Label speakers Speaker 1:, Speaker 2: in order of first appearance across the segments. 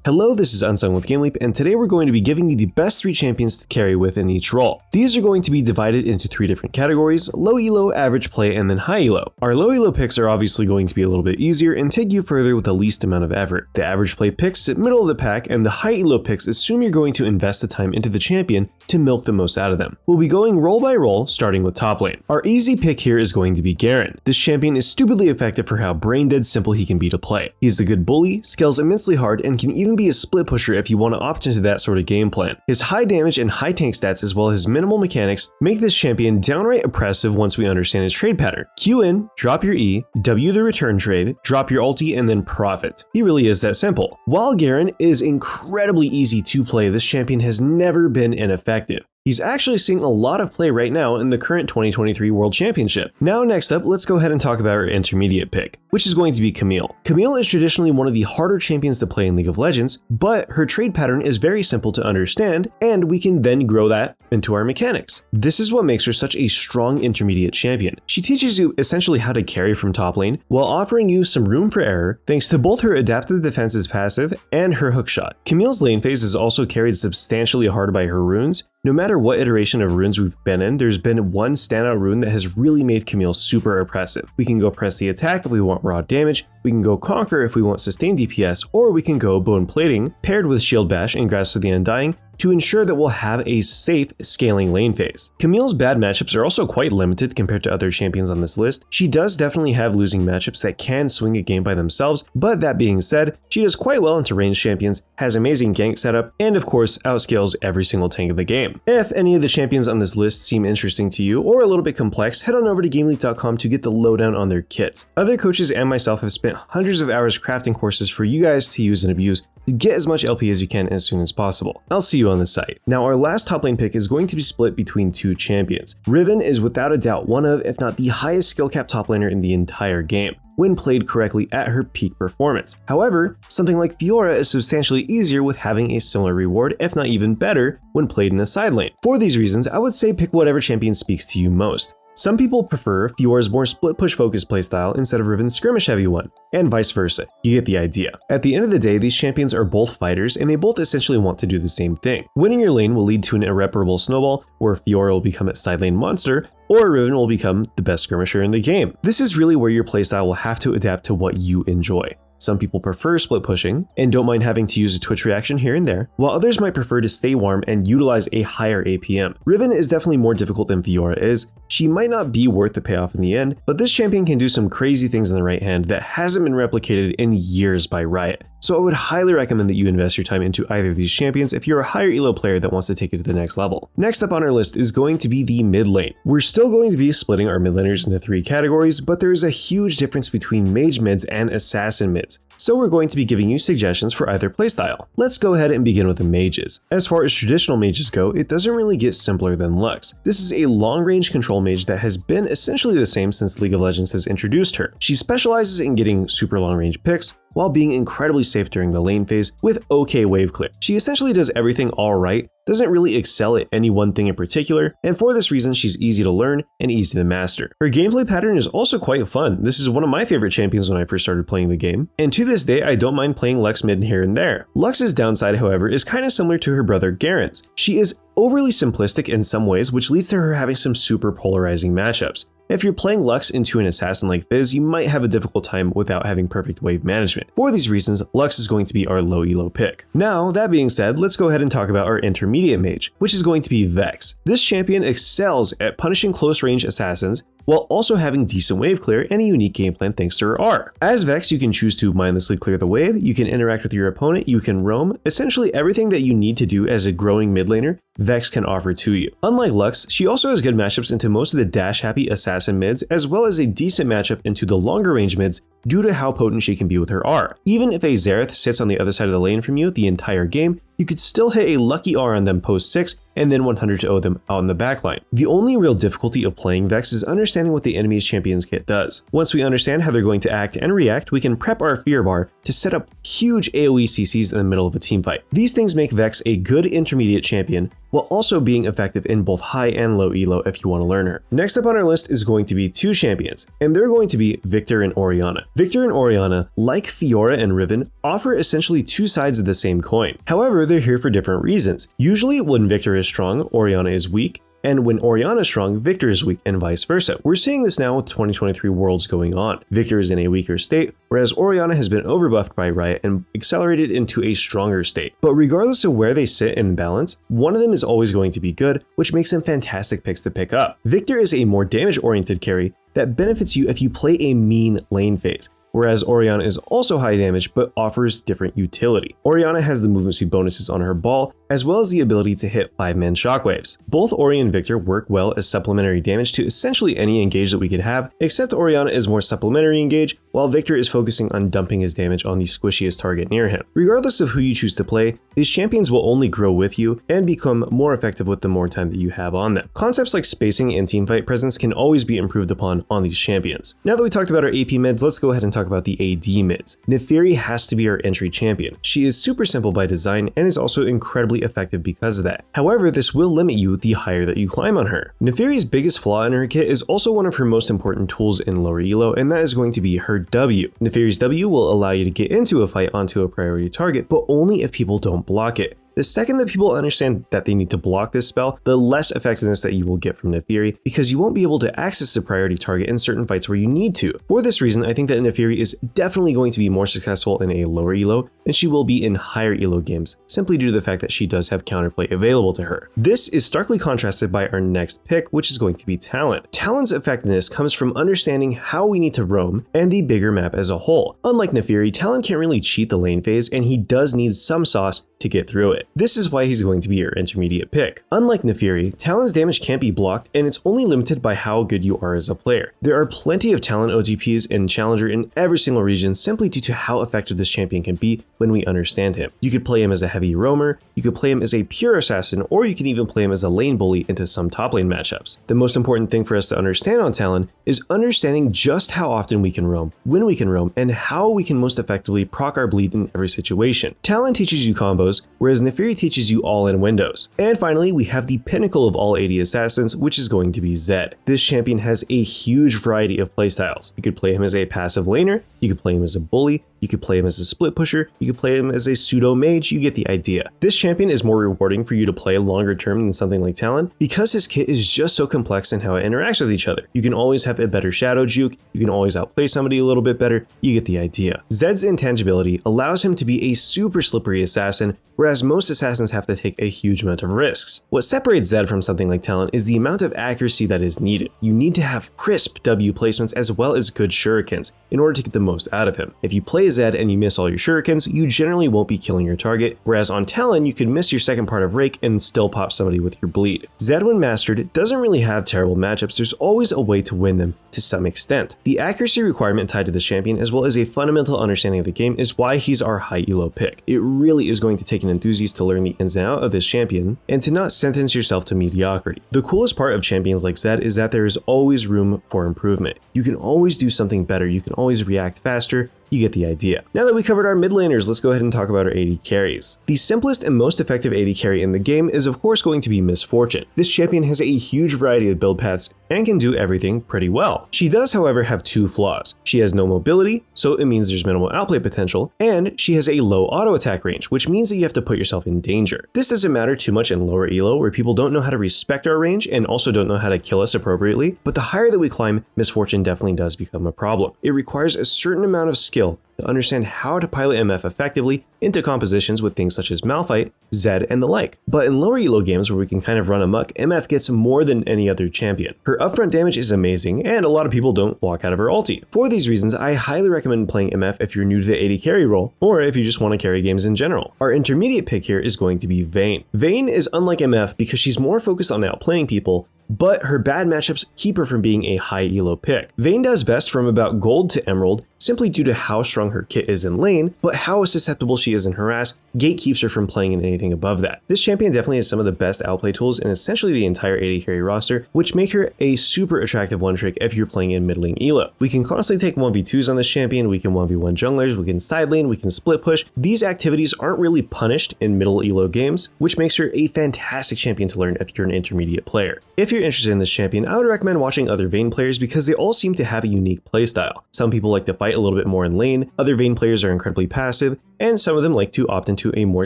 Speaker 1: Hello, this is Unsung with GameLeap, and today we're going to be giving you the best 3 champions to carry within each role. These are going to be divided into 3 different categories: low elo, average play, and then high elo. Our low elo picks are obviously going to be a little bit easier and take you further with the least amount of effort. The average play picks sit middle of the pack, and the high elo picks assume you're going to invest the time into the champion to milk the most out of them. We'll be going role by role, starting with top lane. Our easy pick here is going to be Garen. This champion is stupidly effective for how brain dead simple he can be to play. He's a good bully, scales immensely hard, and can even be a split pusher if you want to opt into that sort of game plan. His high damage and high tank stats as well as his minimal mechanics make this champion downright oppressive once we understand his trade pattern. Q in, drop your E, W the return trade, drop your ulti, and then profit. He really is that simple. While Garen is incredibly easy to play, this champion has never been ineffective. He's actually seeing a lot of play right now in the current 2023 World Championship. Now next up, let's go ahead and talk about our intermediate pick, which is going to be Camille. Camille is traditionally one of the harder champions to play in League of Legends, but her trade pattern is very simple to understand, and we can then grow that into our mechanics. This is what makes her such a strong intermediate champion. She teaches you essentially how to carry from top lane, while offering you some room for error thanks to both her adaptive defense's passive and her hookshot. Camille's lane phase is also carried substantially hard by her runes. No matter what iteration of runes we've been in, there's been one standout rune that has really made Camille super oppressive. We can go press the attack if we want raw damage, we can go conquer if we want sustained DPS, or we can go bone plating paired with shield bash and grasp of the undying to ensure that we'll have a safe scaling lane phase. Camille's bad matchups are also quite limited compared to other champions on this list. She does definitely have losing matchups that can swing a game by themselves, but that being said, she does quite well into ranged champions, has amazing gank setup, and of course outscales every single tank of the game. If any of the champions on this list seem interesting to you or a little bit complex, head on over to GameLeap.com to get the lowdown on their kits. Other coaches and myself have spent hundreds of hours crafting courses for you guys to use and abuse to get as much LP as you can as soon as possible. I'll see you on the site. Now our last top lane pick is going to be split between 2 champions. Riven is without a doubt one of, if not the highest skill cap top laner in the entire game when played correctly at her peak performance. However, something like Fiora is substantially easier with having a similar reward, if not even better, when played in a side lane. For these reasons, I would say pick whatever champion speaks to you most. Some people prefer Fiora's more split push focused playstyle instead of Riven's skirmish heavy one, and vice versa. You get the idea. At the end of the day, these champions are both fighters and they both essentially want to do the same thing. Winning your lane will lead to an irreparable snowball where Fiora will become a side lane monster, or Riven will become the best skirmisher in the game. This is really where your playstyle will have to adapt to what you enjoy. Some people prefer split pushing and don't mind having to use a twitch reaction here and there, while others might prefer to stay warm and utilize a higher APM. Riven is definitely more difficult than Fiora is. She might not be worth the payoff in the end, but this champion can do some crazy things in the right hand that hasn't been replicated in years by Riot. So I would highly recommend that you invest your time into either of these champions if you're a higher elo player that wants to take it to the next level. Next up on our list is going to be the mid lane. We're still going to be splitting our mid laners into 3 categories, but there is a huge difference between mage mids and assassin mids. So we're going to be giving you suggestions for either playstyle. Let's go ahead and begin with the mages. As far as traditional mages go, it doesn't really get simpler than Lux. This is a long-range control mage that has been essentially the same since League of Legends has introduced her. She specializes in getting super long-range picks, while being incredibly safe during the lane phase with okay wave clear. She essentially does everything all right, doesn't really excel at any one thing in particular, and for this reason she's easy to learn and easy to master. Her gameplay pattern is also quite fun. This is one of my favorite champions when I first started playing the game, and to this day I don't mind playing Lux mid here and there. Lux's downside, however, is kind of similar to her brother Garen's. She is overly simplistic in some ways, which leads to her having some super polarizing matchups. If you're playing Lux into an assassin like Fizz, you might have a difficult time without having perfect wave management. For these reasons, Lux is going to be our low elo pick. Now, that being said, let's go ahead and talk about our intermediate mage, which is going to be Vex. This champion excels at punishing close range assassins, while also having decent wave clear and a unique game plan thanks to her R. As Vex, you can choose to mindlessly clear the wave, you can interact with your opponent, you can roam, essentially everything that you need to do as a growing mid laner, Vex can offer to you. Unlike Lux, she also has good matchups into most of the dash-happy assassin mids, as well as a decent matchup into the longer range mids due to how potent she can be with her R. Even if a Xerath sits on the other side of the lane from you the entire game, you could still hit a lucky R on them post 6 and then 100 to O them out in the backline. The only real difficulty of playing Vex is understanding what the enemy's champion's kit does. Once we understand how they're going to act and react, we can prep our fear bar to set up huge AoE CCs in the middle of a team fight. These things make Vex a good intermediate champion, while also being effective in both high and low elo if you want to learn her. Next up on our list is going to be two champions, and they're going to be Victor and Orianna. Victor and Orianna, like Fiora and Riven, offer essentially two sides of the same coin. However, they're here for different reasons. Usually when Victor is strong, Orianna is weak, and when Orianna is strong, Victor is weak, and vice versa. We're seeing this now with 2023 Worlds going on. Victor is in a weaker state, whereas Orianna has been overbuffed by Riot and accelerated into a stronger state. But regardless of where they sit in balance, one of them is always going to be good, which makes them fantastic picks to pick up. Victor is a more damage-oriented carry that benefits you if you play a mean lane phase, whereas Orianna is also high damage but offers different utility. Orianna has the movement speed bonuses on her ball, as well as the ability to hit 5-man shockwaves. Both Ori and Victor work well as supplementary damage to essentially any engage that we could have, except Orianna is more supplementary engage, while Victor is focusing on dumping his damage on the squishiest target near him. Regardless of who you choose to play, these champions will only grow with you and become more effective with the more time that you have on them. Concepts like spacing and teamfight presence can always be improved upon on these champions. Now that we talked about our AP mids, let's go ahead and talk about the AD mids. Naafiri has to be our entry champion. She is super simple by design and is also incredibly effective because of that. However, this will limit you the higher that you climb on her. Naafiri's biggest flaw in her kit is also one of her most important tools in lower elo, and that is going to be her W. Naafiri's W will allow you to get into a fight onto a priority target, but only if people don't block it. The second that people understand that they need to block this spell, the less effectiveness that you will get from Naafiri, because you won't be able to access the priority target in certain fights where you need to. For this reason, I think that Naafiri is definitely going to be more successful in a lower elo than she will be in higher elo games, simply due to the fact that she does have counterplay available to her. This is starkly contrasted by our next pick, which is going to be Talon. Talon's effectiveness comes from understanding how we need to roam and the bigger map as a whole. Unlike Naafiri, Talon can't really cheat the lane phase, and he does need some sauce to get through it. This is why he's going to be your intermediate pick. Unlike Naafiri, Talon's damage can't be blocked, and it's only limited by how good you are as a player. There are plenty of Talon OTPs and Challenger in every single region simply due to how effective this champion can be when we understand him. You could play him as a heavy roamer, you could play him as a pure assassin, or you can even play him as a lane bully into some top lane matchups. The most important thing for us to understand on Talon is understanding just how often we can roam, when we can roam, and how we can most effectively proc our bleed in every situation. Talon teaches you combos, whereas Naafiri teaches you all-in windows. And finally, we have the pinnacle of all AD assassins, which is going to be Zed. This champion has a huge variety of playstyles. You could play him as a passive laner, you could play him as a bully, you could play him as a split pusher, you could play him as a pseudo mage, you get the idea. This champion is more rewarding for you to play longer term than something like Talon because his kit is just so complex in how it interacts with each other. You can always have a better shadow juke, you can always outplay somebody a little bit better, you get the idea. Zed's intangibility allows him to be a super slippery assassin, whereas most assassins have to take a huge amount of risks. What separates Zed from something like Talon is the amount of accuracy that is needed. You need to have crisp W placements as well as good shurikens in order to get the most out of him. If you play Zed and you miss all your shurikens, you generally won't be killing your target, whereas on Talon you could miss your second part of Rake and still pop somebody with your bleed. Zed when mastered doesn't really have terrible matchups, there's always a way to win them to some extent. The accuracy requirement tied to the champion as well as a fundamental understanding of the game is why he's our high elo pick. It really is going to take an enthusiast to learn the ins and outs of this champion and to not sentence yourself to mediocrity. The coolest part of champions like Zed is that there is always room for improvement. You can always do something better, you can always react faster, you get the idea. Now that we covered our mid laners, let's go ahead and talk about our AD carries. The simplest and most effective AD carry in the game is of course going to be Miss Fortune. This champion has a huge variety of build paths and can do everything pretty well. She does however have two flaws. She has no mobility, so it means there's minimal outplay potential, and she has a low auto attack range, which means that you have to put yourself in danger. This doesn't matter too much in lower elo where people don't know how to respect our range and also don't know how to kill us appropriately, but the higher that we climb, Miss Fortune definitely does become a problem. It requires a certain amount of skill to understand how to pilot MF effectively into compositions with things such as Malphite, Zed, and the like. But in lower elo games where we can kind of run amok, MF gets more than any other champion. Her upfront damage is amazing, and a lot of people don't walk out of her ulti. For these reasons, I highly recommend playing MF if you're new to the AD carry role, or if you just want to carry games in general. Our intermediate pick here is going to be Vayne. Vayne is unlike MF because she's more focused on outplaying people, but her bad matchups keep her from being a high elo pick. Vayne does best from about gold to emerald, simply due to how strong her kit is in lane, but how susceptible she is in harass gatekeeps her from playing in anything above that. This champion definitely has some of the best outplay tools in essentially the entire AD carry roster, which make her a super attractive one trick if you're playing in mid lane elo. We can constantly take 1v2s on this champion, we can 1v1 junglers, we can side lane, we can split push. These activities aren't really punished in middle elo games, which makes her a fantastic champion to learn if you're an intermediate player. If you're interested in this champion, I would recommend watching other Vayne players because they all seem to have a unique playstyle. Some people like to fight a little bit more in lane, other Vayne players are incredibly passive, and some of them like to opt into a more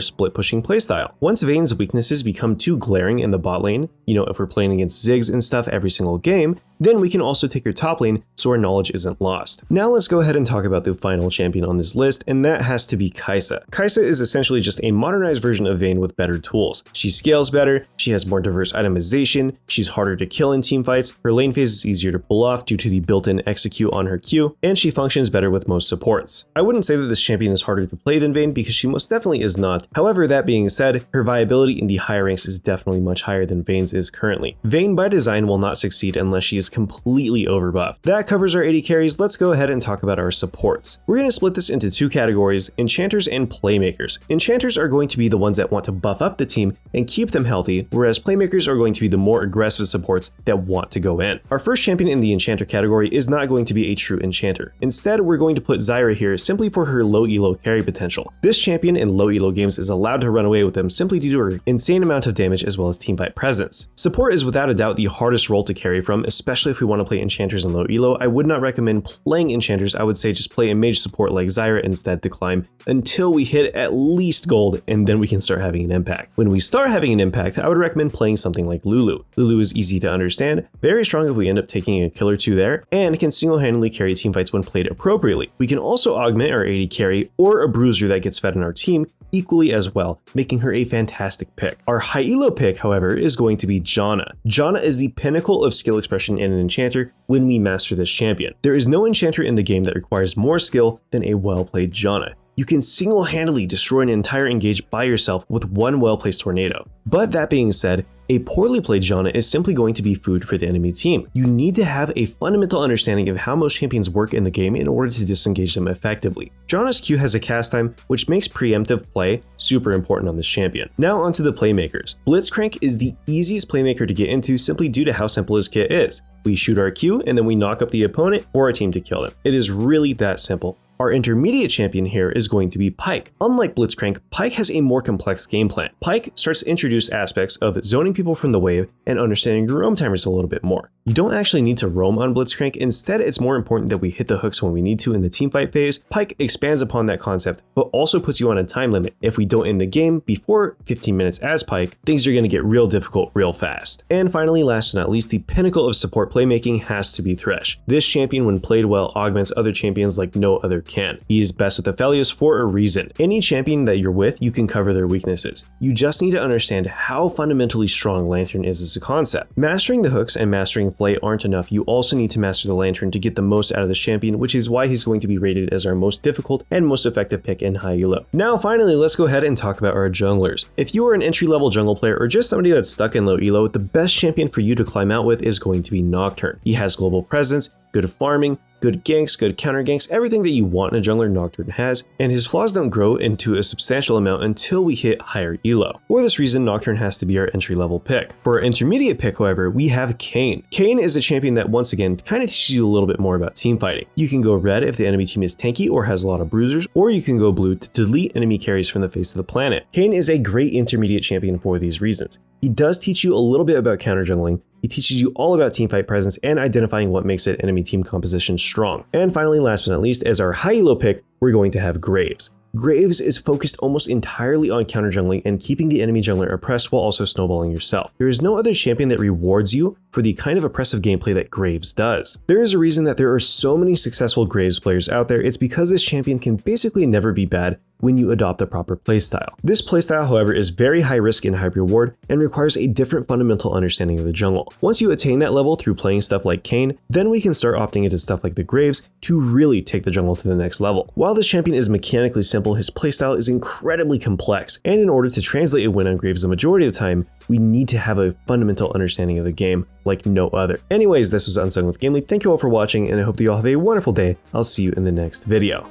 Speaker 1: split pushing playstyle. Once Vayne's weaknesses become too glaring in the bot lane, if we're playing against Ziggs and stuff every single game, then we can also take her top lane so our knowledge isn't lost. Now let's go ahead and talk about the final champion on this list, and that has to be Kai'Sa. Kai'Sa is essentially just a modernized version of Vayne with better tools. She scales better, she has more diverse itemization, she's harder to kill in teamfights, her lane phase is easier to pull off due to the built-in execute on her Q, and she functions better with most supports. I wouldn't say that this champion is harder to play than Vayne because she most definitely is not. However, that being said, her viability in the higher ranks is definitely much higher than Vayne's is currently. Vayne by design will not succeed unless she is completely overbuffed. That covers our AD carries. Let's go ahead and talk about our supports. We're going to split this into two categories, enchanters and playmakers. Enchanters are going to be the ones that want to buff up the team and keep them healthy, whereas playmakers are going to be the more aggressive supports that want to go in. Our first champion in the enchanter category is not going to be a true enchanter. Instead, we're going to put Zyra here simply for her low elo carry potential. This champion in low elo games is allowed to run away with them simply due to her insane amount of damage as well as teamfight presence. Support is without a doubt the hardest role to carry from, especially if we want to play enchanters in low elo. I would not recommend playing enchanters. I would say just play a mage support like Zyra instead to climb until we hit at least gold, and then we can start having an impact. When we start having an impact, I would recommend playing something like Lulu. Lulu is easy to understand, very strong if we end up taking a kill or two there, and can single-handedly carry teamfights when played appropriately. We can also augment our AD carry or a bruiser that gets fed in our team equally as well, making her a fantastic pick. Our high elo pick, however, is going to be Janna. Janna is the pinnacle of skill expression in an enchanter when we master this champion. There is no enchanter in the game that requires more skill than a well-played Janna. You can single-handedly destroy an entire engage by yourself with one well-placed tornado. But that being said, a poorly played Janna is simply going to be food for the enemy team. You need to have a fundamental understanding of how most champions work in the game in order to disengage them effectively. Janna's Q has a cast time, which makes preemptive play super important on this champion. Now onto the playmakers. Blitzcrank is the easiest playmaker to get into simply due to how simple his kit is. We shoot our Q and then we knock up the opponent or our team to kill them. It is really that simple. Our intermediate champion here is going to be Pyke. Unlike Blitzcrank, Pyke has a more complex game plan. Pyke starts to introduce aspects of zoning people from the wave and understanding your roam timers a little bit more. You don't actually need to roam on Blitzcrank, instead it's more important that we hit the hooks when we need to in the teamfight phase. Pyke expands upon that concept, but also puts you on a time limit. If we don't end the game before 15 minutes as Pyke, things are going to get real difficult real fast. And finally, last but not least, the pinnacle of support playmaking has to be Thresh. This champion, when played well, augments other champions like no other can. He is best with Aphelios for a reason. Any champion that you're with, you can cover their weaknesses. You just need to understand how fundamentally strong Lantern is as a concept. Mastering the hooks and mastering Flay aren't enough. You also need to master the Lantern to get the most out of the champion, which is why he's going to be rated as our most difficult and most effective pick in high elo. Now finally, let's go ahead and talk about our junglers. If you are an entry-level jungle player or just somebody that's stuck in low elo, the best champion for you to climb out with is going to be Nocturne. He has global presence, good farming, good ganks, good counter ganks, everything that you want in a jungler Nocturne has, and his flaws don't grow into a substantial amount until we hit higher elo. For this reason, Nocturne has to be our entry-level pick. For our intermediate pick, however, we have Kayn. Kayn is a champion that once again kind of teaches you a little bit more about team fighting. You can go red if the enemy team is tanky or has a lot of bruisers, or you can go blue to delete enemy carries from the face of the planet. Kayn is a great intermediate champion for these reasons. He does teach you a little bit about counter jungling. He teaches you all about teamfight presence and identifying what makes an enemy team composition strong. And finally, last but not least, as our high elo pick, we're going to have Graves. Graves is focused almost entirely on counter jungling and keeping the enemy jungler oppressed while also snowballing yourself. There is no other champion that rewards you for the kind of oppressive gameplay that Graves does. There is a reason that there are so many successful Graves players out there. It's because this champion can basically never be bad when you adopt a proper playstyle. This playstyle, however, is very high risk and high reward and requires a different fundamental understanding of the jungle. Once you attain that level through playing stuff like Kayn, then we can start opting into stuff like the Graves to really take the jungle to the next level. While this champion is mechanically simple, his playstyle is incredibly complex, and in order to translate a win on Graves the majority of the time, we need to have a fundamental understanding of the game like no other. Anyways, this was Unsung with Game Leap. Thank you all for watching, and I hope that you all have a wonderful day. I'll see you in the next video.